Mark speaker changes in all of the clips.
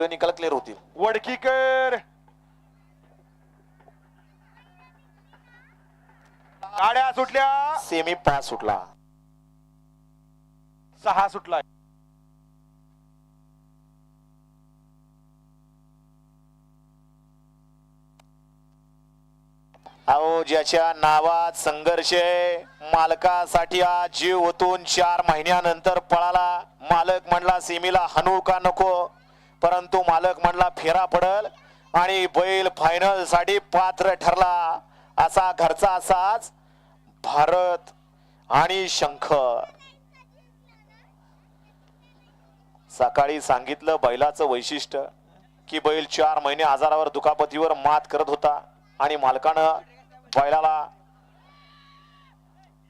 Speaker 1: निकाल क्लिअर होतील.
Speaker 2: वडकीकर गाड्या सुटल्या.
Speaker 1: सेमी 5 सुटला.
Speaker 2: 6 सुटला.
Speaker 1: अहो ज्याच्या नावात संघर्ष आहे, मालकासाठी आज जीव ओतून 4 महिन्यानंतर पळाला. मालक म्हणला सेमीला हनू का नको, परंतु मालक म्हणला फेरा पडल आणि बैल फायनल साठी पात्र ठरला. असा घरचा असाच भारत आणि शंकर. सकाळी सांगितलं बैलाचं वैशिष्ट्य की बैल 4 महिने आजारावर दुखापतीवर मात करत होता आणि मालकानं बैलाला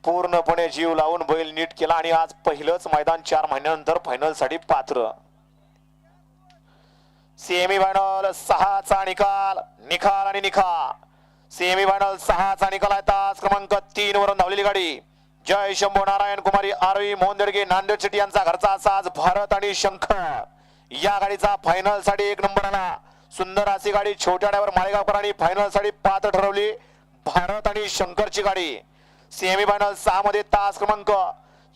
Speaker 1: पूर्णपणे जीव लावून बैल नीट केला आणि आज पहिलंच मैदान 4 महिन्यानंतर फायनल साठी पात्र. सेमी फायनल 6चा निकाल निकाल आणि निकाल. सेमी फायनल 6चा निकाल आहे. तास क्रमांक 3 वरून धावलेली गाडी जय शंभू नारायण कुमारी आरवी मोहन देडगे नांदेड सिटी यांचा घरचा असाच भारत आणि शंकर. या गाडीचा फायनल साठी 1 नंबर आला. सुंदर अशी गाडी छोट्या ड्रायव्हर माळेगावकरांनी फायनल साठी पात्र ठरवली. भारत आणि शंकरची गाडी सेमी फायनल 6 मध्ये तास क्रमांक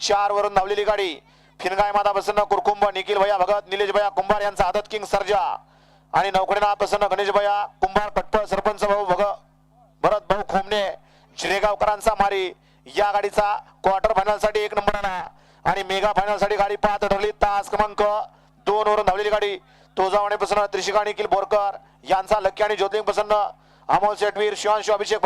Speaker 1: 4 वरून धावलेली गाडी फिनगाय माता प्रसन्न कुरकुंभ निखिल भैया भगत निलेश भैया कुंभार यांचा आदत किंग सर्जा आणि नौकरीनाथ प्रसन्न गणेश भैया कुंभार कटपळ सरपंच भाऊ भरत भाऊ खोमणे जिरेगावकरांचा मारी. या गाडीचा क्वार्टर फायनल साठी 1 नंबर आला आणि मेगा फायनल साठी गाडी पात्र ठरली. तास क्रमांक 2 वरून धावलेली गाडी तुळजावणे प्रसन्न त्रिशिका निखिल बोरकर यांचा लक्की आणि ज्योतिर्लिंग प्रसन्न अमोल शेटवीर शिवांशु अभिषेक